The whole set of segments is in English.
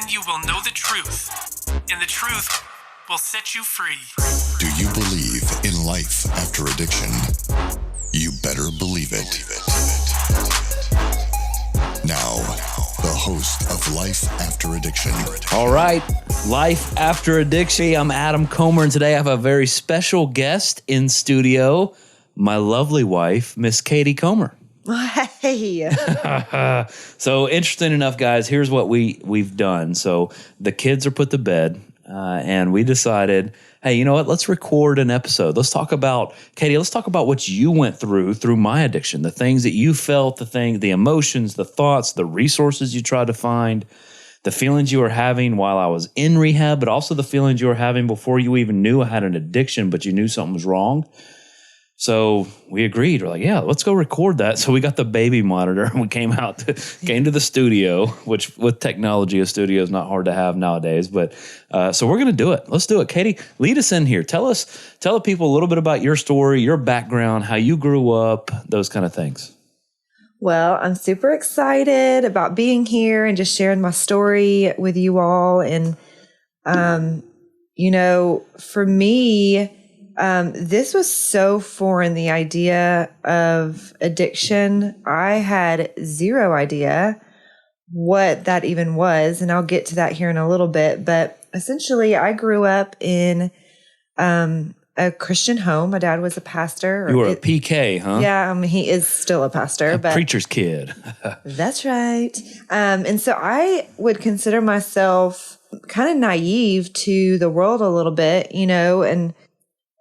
Then you will know the truth, and the truth will set you free. Do you believe in life after addiction? You better believe it. Now, the host of Life After Addiction. All right, Life After Addiction. I'm Adam Comer, and today I have a very special guest in studio, my lovely wife, Miss Katie Comer. Hey. So interesting enough, guys, here's what we've done. So the kids are put to bed, and we decided, hey, you know what? Let's record an episode. Let's talk about, Katie, let's talk about what you went through my addiction, the things that you felt, the emotions, the thoughts, the resources you tried to find, the feelings you were having while I was in rehab, but also the feelings you were having before you even knew I had an addiction, but you knew something was wrong. So we agreed. We're like, yeah, let's go record that. So we got the baby monitor and we came to the studio, which with technology, a studio is not hard to have nowadays. But so we're going to do it. Let's do it. Katie, lead us in here. Tell the people a little bit about your story, your background, how you grew up, those kind of things. Well, I'm super excited about being here and just sharing my story with you all. And, for me, this was so foreign, the idea of addiction. I had zero idea what that even was, and I'll get to that here in a little bit. But essentially, I grew up in a Christian home. My dad was a pastor. You were a PK, huh? Yeah, he is still a pastor. But preacher's kid. That's right. And so I would consider myself kind of naive to the world a little bit, and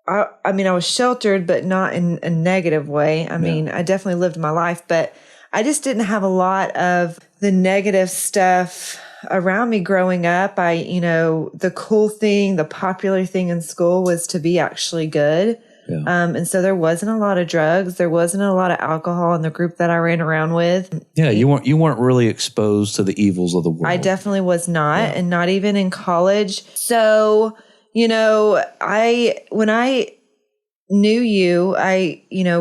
I was sheltered, but not in a negative way. I definitely lived my life, but I just didn't have a lot of the negative stuff around me growing up. The cool thing, the popular thing in school was to be actually good. Yeah. And so there wasn't a lot of drugs. There wasn't a lot of alcohol in the group that I ran around with. Yeah, you weren't really exposed to the evils of the world. I definitely was not, and not even in college. So when I knew you,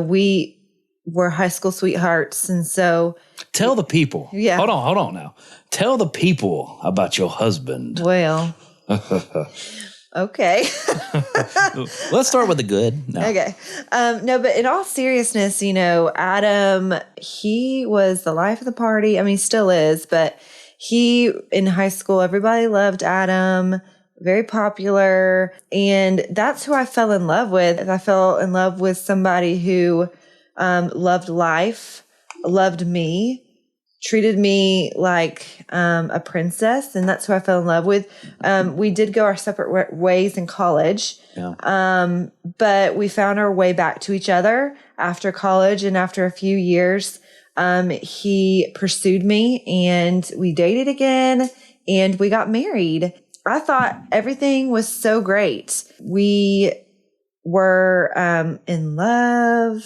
we were high school sweethearts. And so tell the people. Yeah. Hold on now. Tell the people about your husband. Well, okay. Let's start with the good. No. Okay. No, but in all seriousness, Adam, he was the life of the party. He still is, but in high school, everybody loved Adam. Very popular. And that's who I fell in love with. I fell in love with somebody who loved life, loved me, treated me like a princess. And that's who I fell in love with. We did go our separate ways in college. Yeah. But we found our way back to each other after college. And after a few years, he pursued me and we dated again and we got married. I thought everything was so great. We were in love.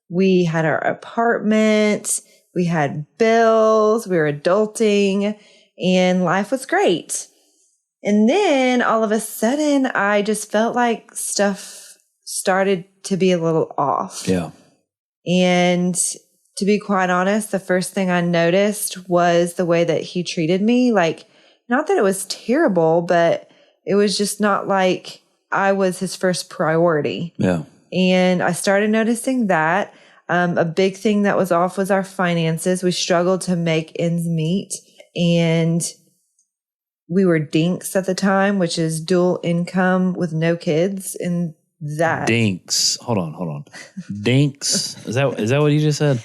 We had our apartment. We had bills. We were adulting, and life was great. And then all of a sudden, I just felt like stuff started to be a little off. Yeah. And to be quite honest, the first thing I noticed was the way that he treated me. Not that it was terrible, but it was just not like I was his first priority. Yeah. And I started noticing that. A big thing that was off was our finances. We struggled to make ends meet. And we were dinks at the time, which is dual income with no kids. And that. Dinks. Hold on. Dinks. Is that what you just said?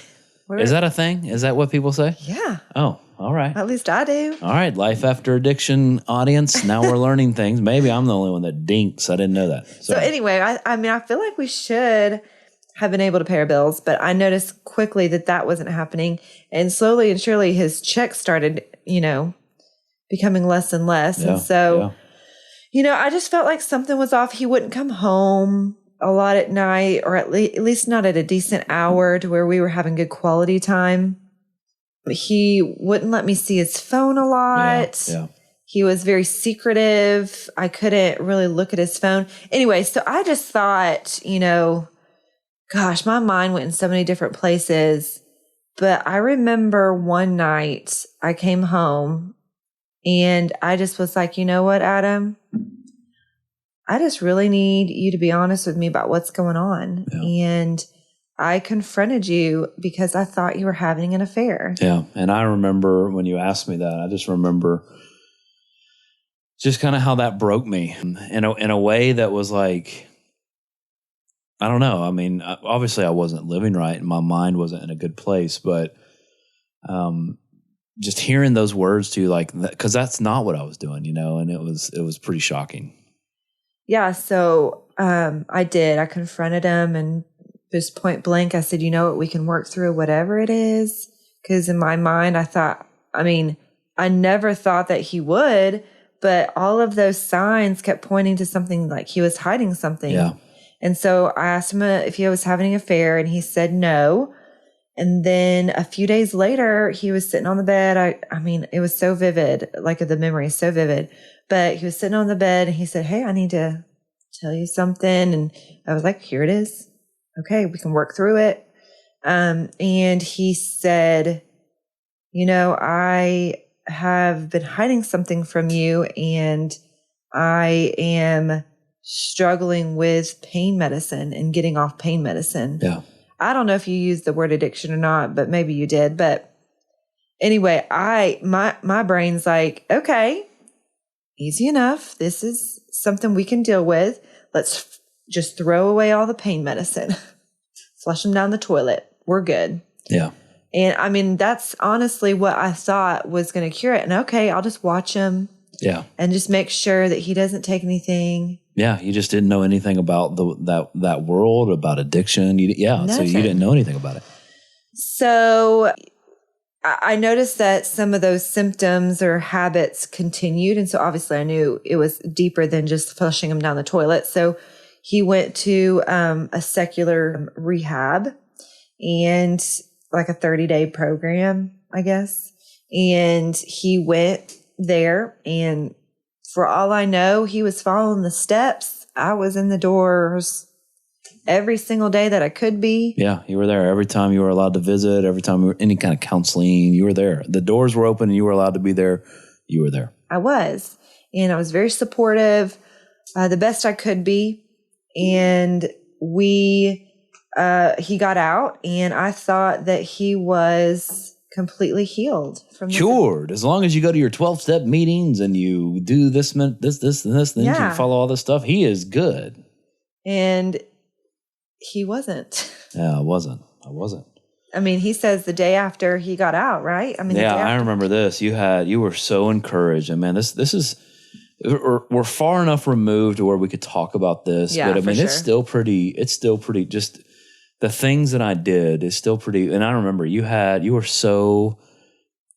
Is that a thing? Is that what people say? Yeah. Oh. All right. At least I do. All right. Life After Addiction audience. Now we're learning things. Maybe I'm the only one that dinks. I didn't know that. So anyway, I feel like we should have been able to pay our bills, but I noticed quickly that wasn't happening. And slowly and surely his checks started, becoming less and less. Yeah, and so, I just felt like something was off. He wouldn't come home a lot at night, or at least not at a decent hour to where we were having good quality time. He wouldn't let me see his phone a lot. Yeah. He was very secretive. I couldn't really look at his phone. Anyway, so I just thought, gosh, my mind went in so many different places. But I remember one night I came home And I just was like, you know what, Adam? I just really need you to be honest with me about what's going on. Yeah. And I confronted you because I thought you were having an affair. Yeah. And I remember when you asked me that, I just remember just kind of how that broke me in a way that was like, I don't know. I mean, obviously I wasn't living right and my mind wasn't in a good place, but just hearing those words to you, like, because that's not what I was doing, and it was pretty shocking. Yeah. So I did. I confronted him and just point blank, I said, you know what, we can work through whatever it is. Because in my mind, I never thought that he would, but all of those signs kept pointing to something, like he was hiding something. Yeah. And so I asked him if he was having an affair, and he said no. And then a few days later, he was sitting on the bed. I mean, it was so vivid, like the memory is so vivid. But he was sitting on the bed and he said, hey, I need to tell you something. And I was like, here it is. Okay, we can work through it. And he said, I have been hiding something from you, and I am struggling with pain medicine and getting off pain medicine. Yeah. I don't know if you used the word addiction or not, but maybe you did. But anyway, my brain's like, okay, easy enough. This is something we can deal with. Let's just throw away all the pain medicine, flush them down the toilet. We're good. Yeah. And I mean, that's honestly what I thought was going to cure it. And okay, I'll just watch him. Yeah. And just make sure that he doesn't take anything. Yeah. You just didn't know anything about that world, about addiction. Nothing. So you didn't know anything about it. So I noticed that some of those symptoms or habits continued. And so obviously I knew it was deeper than just flushing him down the toilet. So he went to a secular rehab, and like a 30-day program, I guess. And he went there, and for all I know, he was following the steps. I was in the doors every single day that I could be. Yeah, you were there every time you were allowed to visit, every time you were any kind of counseling, you were there. The doors were open and you were allowed to be there. You were there. I was. And I was very supportive, the best I could be. And he got out, and I thought that he was completely healed from this. Cured. As long as you go to your 12-step meetings and you do this, and this, and Yeah. you follow all this stuff, he is good. And he wasn't. Yeah, I wasn't. I mean, he says the day after he got out, right? I mean, Yeah, I remember this. You were so encouraged, and man, this is. We're far enough removed to where we could talk about this, Yeah, but I mean, for it's still pretty. Just the things that I did is still pretty. And I remember you were so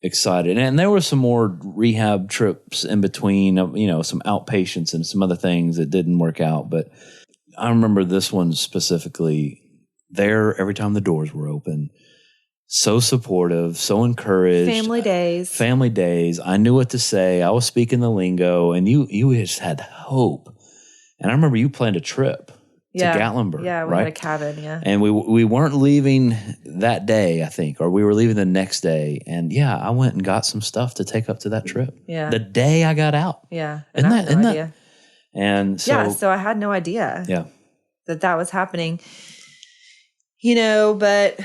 excited, and there were some more rehab trips in between. Some outpatients and some other things that didn't work out. But I remember this one specifically. There, every time the doors were open. So supportive, so encouraged. Family days. I knew what to say. I was speaking the lingo, and you just had hope. And I remember you planned a trip to Gatlinburg. Yeah, we right? had a cabin, yeah. And we weren't leaving that day, I think, or we were leaving the next day. And yeah, I went and got some stuff to take up to that trip. Yeah. The day I got out. Yeah. Isn't I had that- no idea. And so, So I had no idea yeah. that was happening. But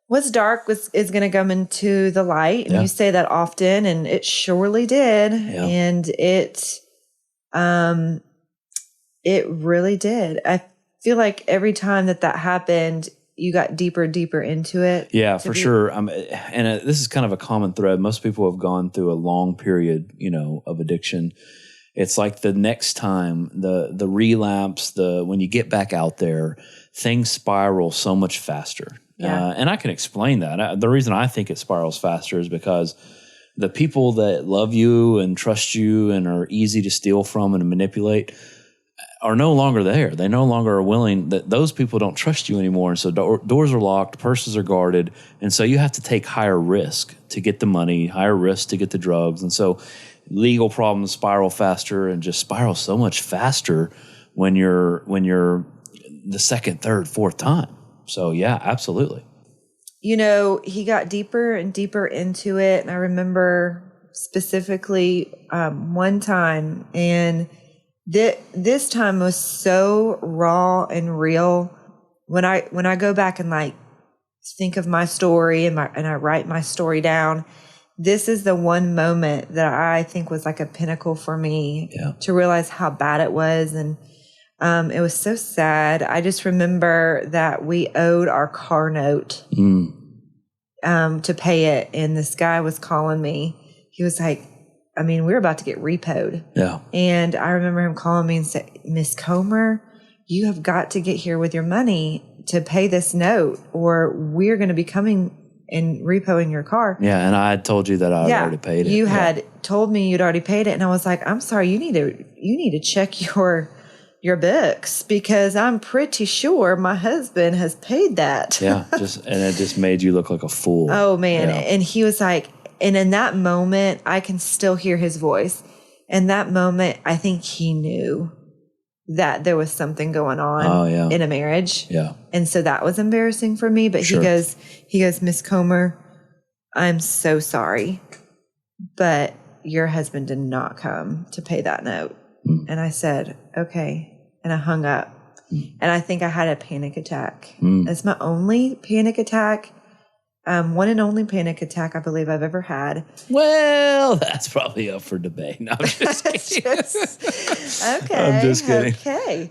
what's dark is going to come into the light. And Yeah. you say that often, and it surely did. Yeah. And it really did. I feel like every time that happened, you got deeper into it. Yeah, for sure. This is kind of a common thread. Most people have gone through a long period, of addiction. It's like the next time, the relapse, when you get back out there, things spiral so much faster. Yeah. And I can explain that. The reason I think it spirals faster is because the people that love you and trust you and are easy to steal from and manipulate are no longer there. They no longer are willing. Those people don't trust you anymore. And so doors are locked, purses are guarded. And so you have to take higher risk to get the money, higher risk to get the drugs. And so legal problems spiral faster and just spiral so much faster when you're the second, third, fourth time. So yeah, absolutely. He got deeper and deeper into it. And I remember specifically one time, and this time was so raw and real. When I go back and like think of my story and I write my story down, this is the one moment that I think was like a pinnacle for me to realize how bad it was. And it was so sad. I just remember that we owed our car note to pay it. And this guy was calling me. He was like, I mean, we were about to get repoed. Yeah. And I remember him calling me and say, Miss Comer, you have got to get here with your money to pay this note, or we're going to be coming and repoing your car. Yeah, and I had told you that I had already paid it. You had told me you'd already paid it, and I was like, I'm sorry, you need to check your books, because I'm pretty sure my husband has paid that. Yeah, and it just made you look like a fool. Oh man. And he was like, and in that moment, I can still hear his voice. In that moment, I think he knew that there was something going on in a marriage. Yeah. And so that was embarrassing for me. But he goes, Miss Comer, I'm so sorry, but your husband did not come to pay that note. And I said, okay. And I hung up. And I think I had a panic attack. It's my only panic attack. One and only panic attack I believe I've ever had. Well, that's probably up for debate. No, I'm just kidding. Okay. I'm just kidding. Okay.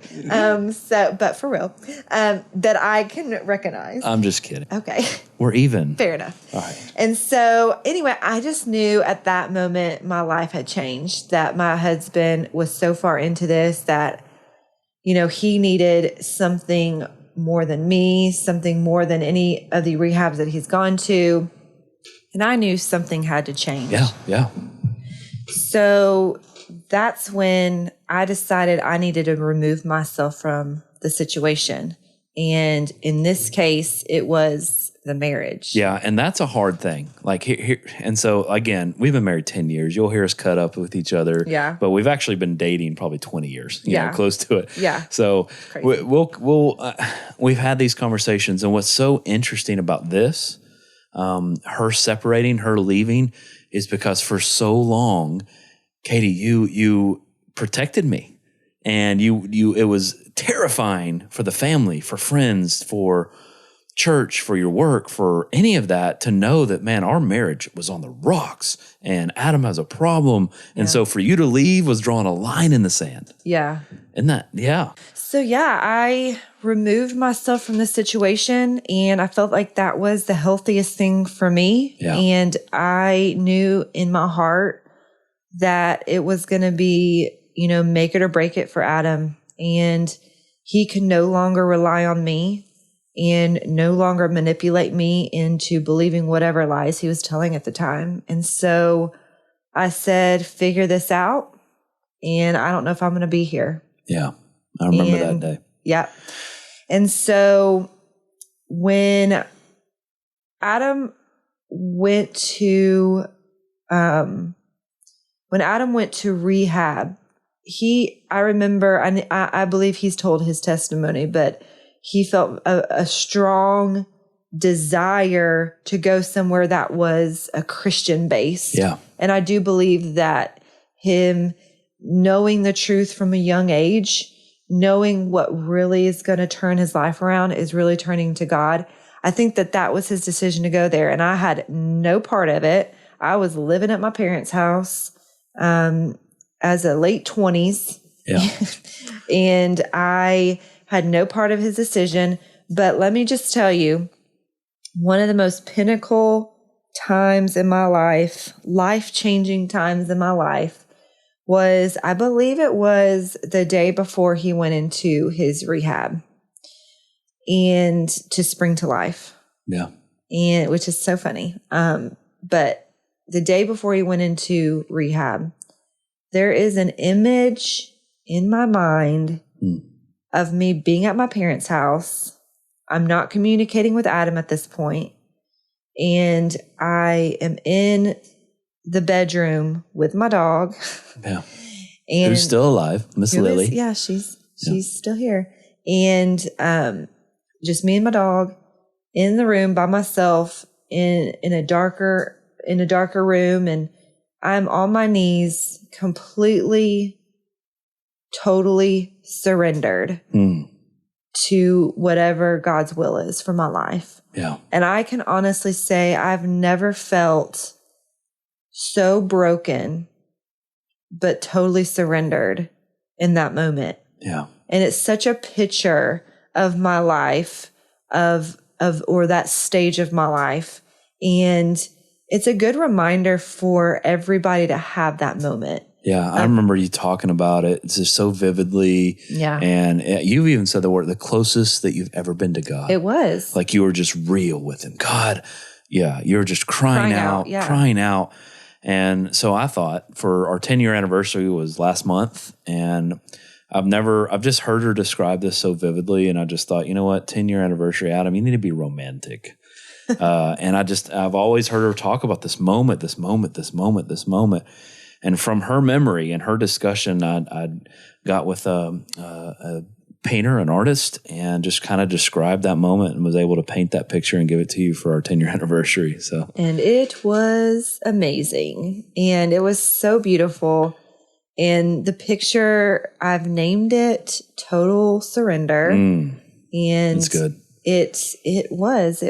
But for real, that I can recognize. I'm just kidding. Okay. We're even. Fair enough. All right. And so anyway, I just knew at that moment my life had changed, that my husband was so far into this that, he needed something more than me, something more than any of the rehabs that he's gone to. And I knew something had to change. Yeah. So that's when I decided I needed to remove myself from the situation. And in this case, it was the marriage. Yeah, and that's a hard thing. Like here, and so again, we've been married 10 years. You'll hear us cut up with each other. Yeah. But we've actually been dating probably 20 years. You know, close to it. Yeah. So we've had these conversations, and what's so interesting about this, her separating, her leaving, is because for so long, Katie, you protected me, and it was terrifying for the family, for friends, for church, for your work, for any of that, to know that, man, our marriage was on the rocks and Adam has a problem. And so for you to leave was drawing a line in the sand. Yeah. Isn't that? Yeah. So I removed myself from the situation, and I felt like that was the healthiest thing for me. Yeah. And I knew in my heart that it was going to be, make it or break it for Adam. And he could no longer rely on me and no longer manipulate me into believing whatever lies he was telling at the time. And so I said, figure this out, and I don't know if I'm going to be here. Yeah, I remember that day. Yeah. And so when Adam went to rehab, I remember, I believe he's told his testimony, but he felt a strong desire to go somewhere that was a Christian base. Yeah. And I do believe that him knowing the truth from a young age, knowing what really is going to turn his life around is really turning to God. I think that was his decision to go there. And I had no part of it. I was living at my parents' house as a late 20s. Yeah. And I had no part of his decision. But let me just tell you, one of the most pinnacle times in my life, life-changing times in my life, was, I believe it was the day before he went into his rehab and to Spring to Life. Yeah. And which is so funny. But the day before he went into rehab, there is an image in my mind of me being at my parents' house. I'm not communicating with Adam at this point. And I am in the bedroom with my dog. Yeah. And who's still alive, Miss Lily. She's still here. And just me and my dog in the room by myself in a darker room. And I'm on my knees, completely, totally surrendered to whatever God's will is for my life. Yeah. And I can honestly say I've never felt so broken, but totally surrendered in that moment. Yeah. And it's such a picture of my life, or that stage of my life. And it's a good reminder for everybody to have that moment. Yeah, I remember you talking about it. It's just so vividly. Yeah. And you've even said the word, the closest that you've ever been to God. It was. Like you were just real with him. God, yeah, you were just crying out. And so I thought for our 10-year anniversary was last month. And I've just heard her describe this so vividly. And I just thought, you know what, 10-year anniversary, Adam, you need to be romantic. And I've always heard her talk about this moment. And from her memory and her discussion, I got with a painter, an artist, and just kind of described that moment and was able to paint that picture and give it to you for our 10-year anniversary. So, and it was amazing. And it was so beautiful. And the picture, I've named it Total Surrender. And it's good. It was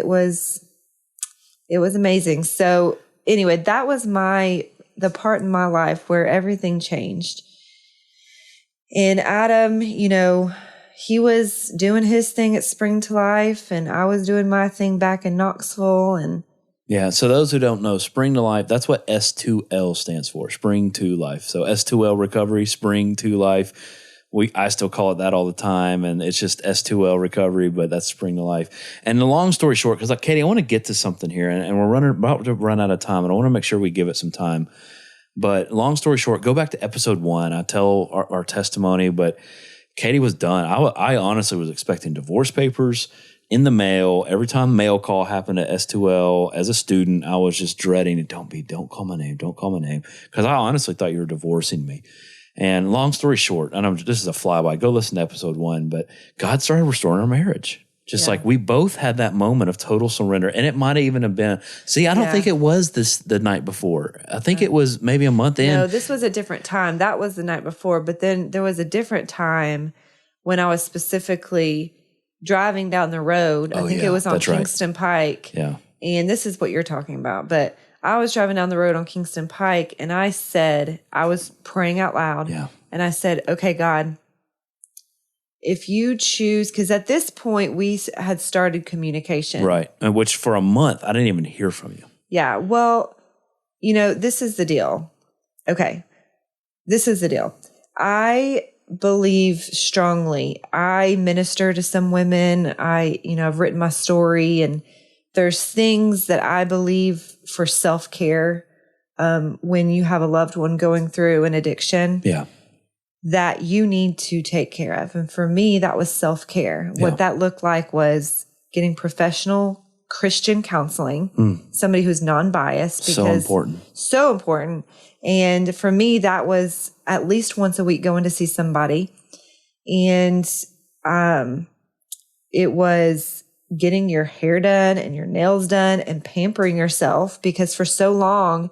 amazing. So anyway, that was the part in my life where everything changed. And Adam, he was doing his thing at Spring to Life, and I was doing my thing back in Knoxville. And yeah, so those who don't know, Spring to Life, that's what S2L stands for, Spring to Life. So S2L Recovery, Spring to Life. I still call it that all the time, and it's just S2L Recovery, but that's Spring to Life. And the long story short, because Katie, I want to get to something here, and we're about to run out of time, and I want to make sure we give it some time. But long story short, go back to episode 1. I tell our testimony, but Katie was done. I honestly was expecting divorce papers in the mail. Every time mail call happened at S2L as a student, I was just dreading it. Don't call my name. Don't call my name. Because I honestly thought you were divorcing me. And long story short, this is a flyby. Go listen to episode 1, but God started restoring our marriage. Just like we both had that moment of total surrender. And it might even have been, I don't think it was the night before. I think it was maybe a month in. No, this was a different time. That was the night before. But then there was a different time when I was specifically driving down the road. I think it was on Kingston Pike. Yeah. And this is what you're talking about. But I was driving down the road on Kingston Pike, and I was praying out loud. Yeah. And I said, okay, God, if you choose, because at this point we had started communication. Right. And which for a month, I didn't even hear from you. Yeah. Well, this is the deal. Okay. This is the deal. I believe strongly. I minister to some women. I've written my story, and there's things that I believe for self-care when you have a loved one going through an addiction. Yeah. That you need to take care of. And for me, that was self-care. Yeah. What that looked like was getting professional Christian counseling, somebody who's non-biased. Because so important. And for me, that was at least once a week going to see somebody. And it was getting your hair done and your nails done and pampering yourself, because for so long,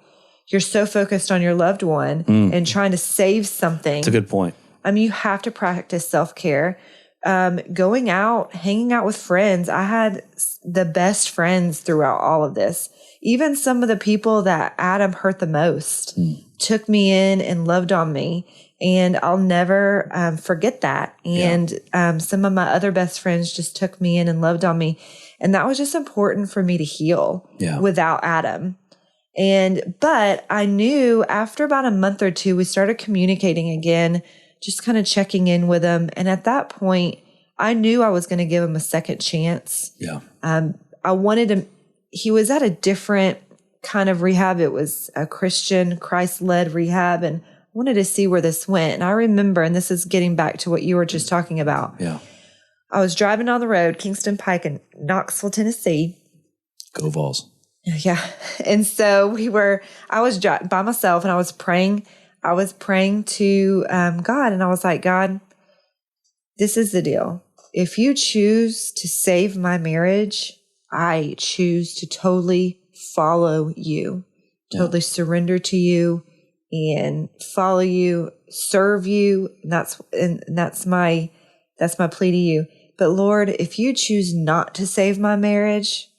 you're so focused on your loved one and trying to save something. That's a good point. You have to practice self-care. Going out, hanging out with friends. I had the best friends throughout all of this. Even some of the people that Adam hurt the most took me in and loved on me. And I'll never forget that. And some of my other best friends just took me in and loved on me. And that was just important for me to heal without Adam. But I knew after about a month or two, we started communicating again, just kind of checking in with him. And at that point, I knew I was going to give him a second chance. Yeah. I wanted him, he was at a different kind of rehab. It was a Christian, Christ-led rehab. And I wanted to see where this went. And I remember, and this is getting back to what you were just talking about. Yeah. I was driving on the road, Kingston Pike in Knoxville, Tennessee. Go Vols. Yeah. And so I was by myself, and I was praying to God, and I was like, God, this is the deal. If you choose to save my marriage, I choose to totally follow you, totally surrender to you. and follow you, serve you. And that's my plea to you. But Lord, if you choose not to save my marriage,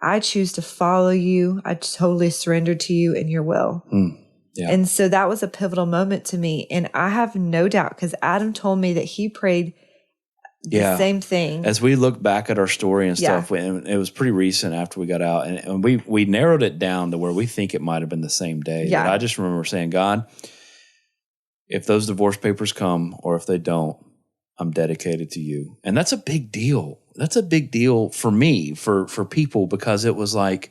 I choose to follow you. I totally surrender to you and your will. Yeah. And so that was a pivotal moment to me. And I have no doubt, because Adam told me that he prayed the same thing. As we look back at our story and stuff, and it was pretty recent after we got out, and we narrowed it down to where we think it might have been the same day. Yeah. But I just remember saying, God, if those divorce papers come or if they don't, I'm dedicated to you. And that's a big deal. That's a big deal for me, for people, because it was like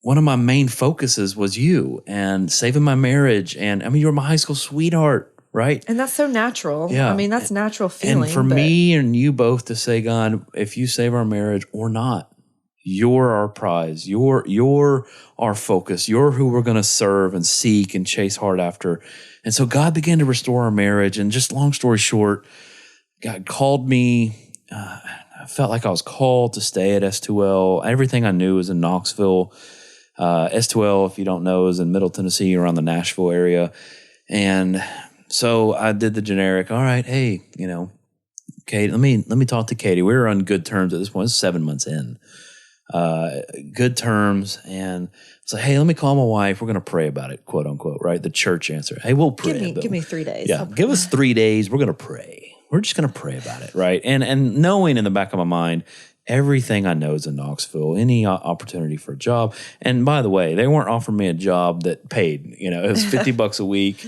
one of my main focuses was you and saving my marriage. And I mean, you were my high school sweetheart. Right. And that's so natural. Yeah. I mean, that's natural feeling. And for me and you both to say, God, if you save our marriage or not, you're our prize. You're our focus. You're who we're going to serve and seek and chase hard after. And so God began to restore our marriage. And just long story short, God called me. I felt like I was called to stay at S2L. Everything I knew was in Knoxville. S2L, if you don't know, is in Middle Tennessee, around the Nashville area. And so I did the generic, all right, hey, Kate, let me talk to Katie. We were on good terms at this point. It's 7 months in. Good terms. And it's like, hey, let me call my wife. We're going to pray about it, quote unquote, right? The church answer. Hey, we'll pray. Give me 3 days. Yeah, give us 3 days. We're going to pray. We're just going to pray about it, right? And knowing in the back of my mind, everything I know is in Knoxville, any opportunity for a job. And by the way, they weren't offering me a job that paid, it was $50 a week.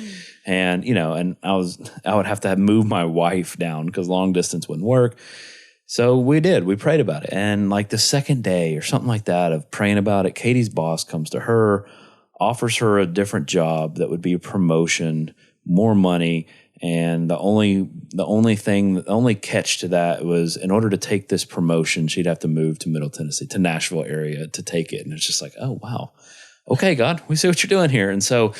And, and I would have to move my wife down because long distance wouldn't work. So we prayed about it. And like the second day or something like that of praying about it, Katie's boss comes to her, offers her a different job that would be a promotion, more money. And the only catch to that was, in order to take this promotion, she'd have to move to Middle Tennessee, to Nashville area to take it. And it's just like, oh, wow. Okay, God, we see what you're doing here. And so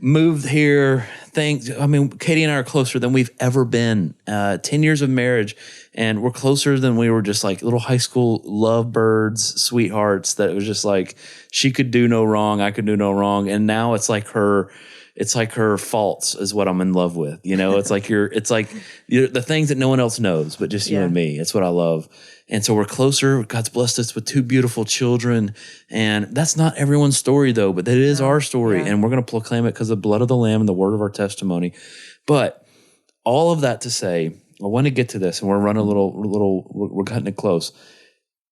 moved here. Katie and I are closer than we've ever been. 10 years of marriage, and we're closer than we were just like little high school lovebirds, sweethearts, that it was just like she could do no wrong, I could do no wrong. And now it's like her faults is what I'm in love with. It's like you're the things that no one else knows, but just you and me. It's what I love. And so we're closer. God's blessed us with 2 beautiful children. And that's not everyone's story though, but that is our story. Yeah. And we're going to proclaim it because of the blood of the Lamb and the word of our testimony. But all of that to say, I want to get to this, and we're running we're cutting it close.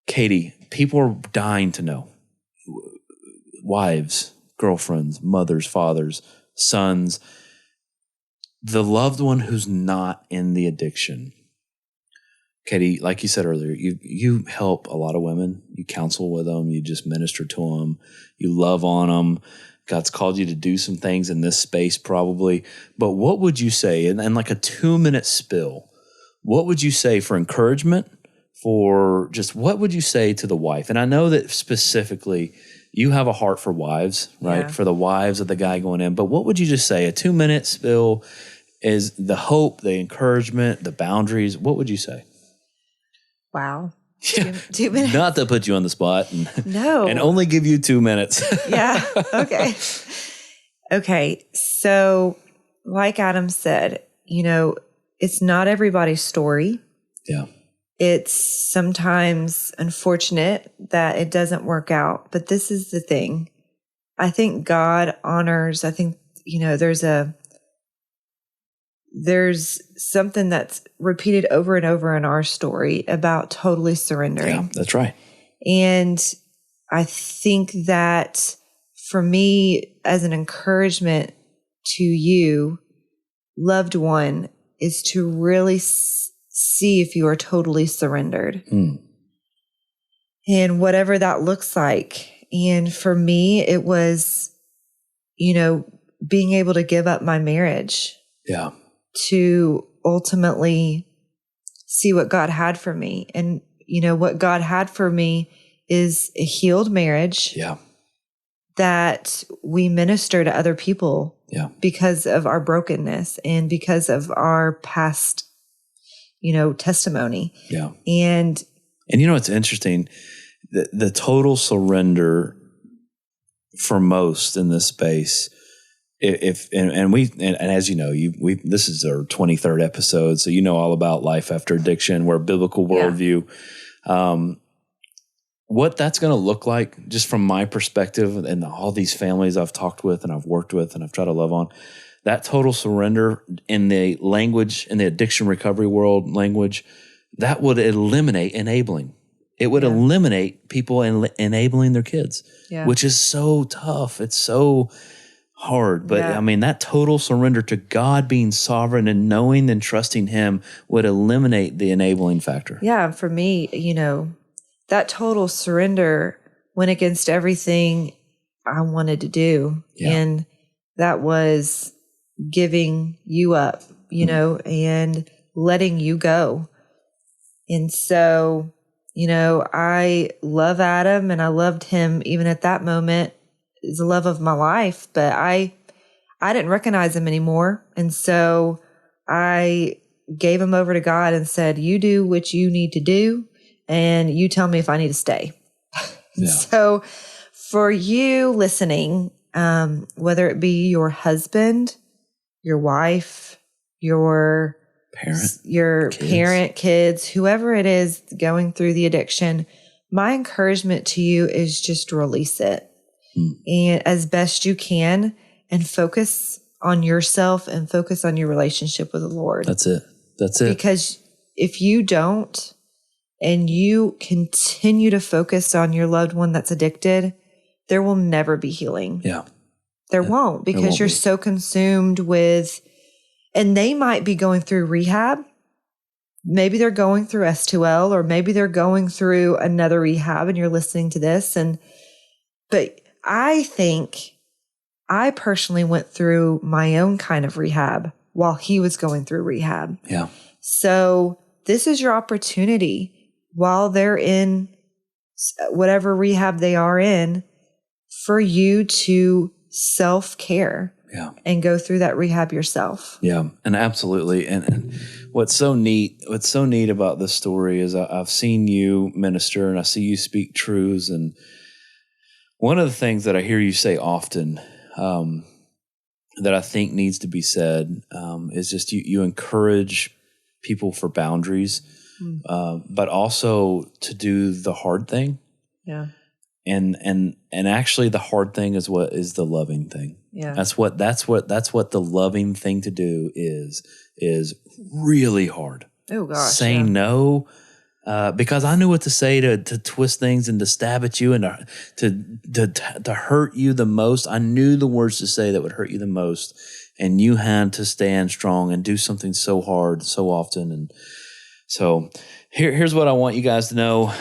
Katie, people are dying to know. Wives, girlfriends, mothers, fathers, sons, the loved one who's not in the addiction. Katie, like you said earlier, you help a lot of women. You counsel with them. You just minister to them. You love on them. God's called you to do some things in this space probably. But what would you say, and like a 2-minute spill, what would you say for encouragement, for just what would you say to the wife? And I know that specifically you have a heart for wives, right? Yeah. For the wives of the guy going in. But what would you just say? A 2-minute spill is the hope, the encouragement, the boundaries. What would you say? Wow. 2 minutes. Not to put you on the spot. No. And only give you 2 minutes. Yeah. Okay. Okay. So like Adam said, it's not everybody's story. Yeah. It's sometimes unfortunate that it doesn't work out, but this is the thing. I think God honors, there's something that's repeated over and over in our story about totally surrendering. Yeah, that's right. And I think that for me, as an encouragement to you, loved one, is to really see if you are totally surrendered. And whatever that looks like. And for me, it was, being able to give up my marriage. Yeah. To ultimately see what God had for me. And, what God had for me is a healed marriage. Yeah. That we minister to other people. Yeah. Because of our brokenness and because of our past, testimony. Yeah. And it's interesting, the total surrender for most in this space. And as you know, this is our 23rd episode, so you know all about life after addiction. We're a biblical worldview. What that's going to look like, just from my perspective, and all these families I've talked with and I've worked with and I've tried to love on, that total surrender in the language, in the addiction recovery world language, that would eliminate enabling. It would eliminate people enabling their kids, which is so tough. It's so hard. But I mean, that total surrender to God being sovereign and knowing and trusting Him would eliminate the enabling factor. Yeah. For me, that total surrender went against everything I wanted to do. Yeah. And that was giving you up, and letting you go. And so, I love Adam, and I loved him even at that moment. Is the love of my life, but I didn't recognize him anymore. And so I gave him over to God and said, you do what you need to do, and you tell me if I need to stay. Yeah. So for you listening, whether it be your husband, your wife, your parent, kids, whoever it is going through the addiction, my encouragement to you is just release it. And as best you can, and focus on yourself and focus on your relationship with the Lord. That's it. Because if you don't, and you continue to focus on your loved one that's addicted, there will never be healing. Yeah. There won't, because you're so consumed with, and they might be going through rehab. Maybe they're going through S2L, or maybe they're going through another rehab and you're listening to this. But I think I personally went through my own kind of rehab while he was going through rehab. Yeah. So this is your opportunity while they're in whatever rehab they are in for you to self-care. Yeah. And go through that rehab yourself. Yeah. And absolutely. And what's so neat about this story is I've seen you minister and I see you speak truths. And one of the things that I hear you say often, that I think needs to be said, is just you encourage people for boundaries, but also to do the hard thing. Yeah. And actually the hard thing is what is the loving thing. Yeah. That's what the loving thing to do is really hard. Oh gosh. Saying no, because I knew what to say to twist things and to stab at you and to hurt you the most. I knew the words to say that would hurt you the most, and you had to stand strong and do something so hard so often. And so here's what I want you guys to know.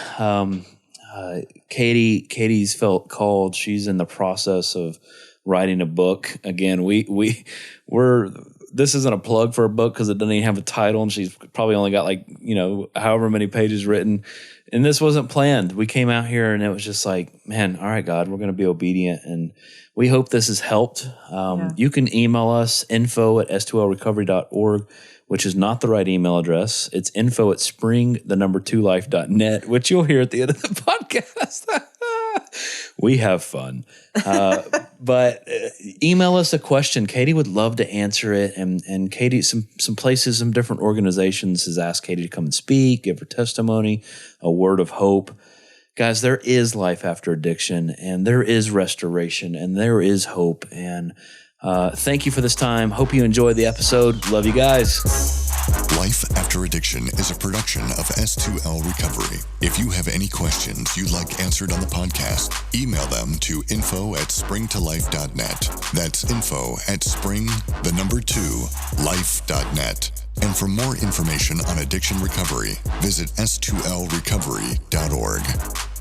Katie's felt called. She's in the process of writing a book. Again, we're this isn't a plug for a book because it doesn't even have a title, and she's probably only got however many pages written. And this wasn't planned. We came out here and it was just like, man, all right, God, we're going to be obedient. And we hope this has helped. You can email us info@s2lrecovery.org, which is not the right email address. It's info@spring2life.net, which you'll hear at the end of the podcast. We have fun. But email us a question. Katie would love to answer it. And Katie, some places, some different organizations has asked Katie to come and speak, give her testimony, a word of hope. Guys, there is life after addiction, and there is restoration, and there is hope. And thank you for this time. Hope you enjoyed the episode. Love you guys. Life After Addiction is a production of S2L Recovery. If you have any questions you'd like answered on the podcast, email them to info@spring2life.net. That's info@spring2life.net. And for more information on addiction recovery, visit s2lrecovery.org.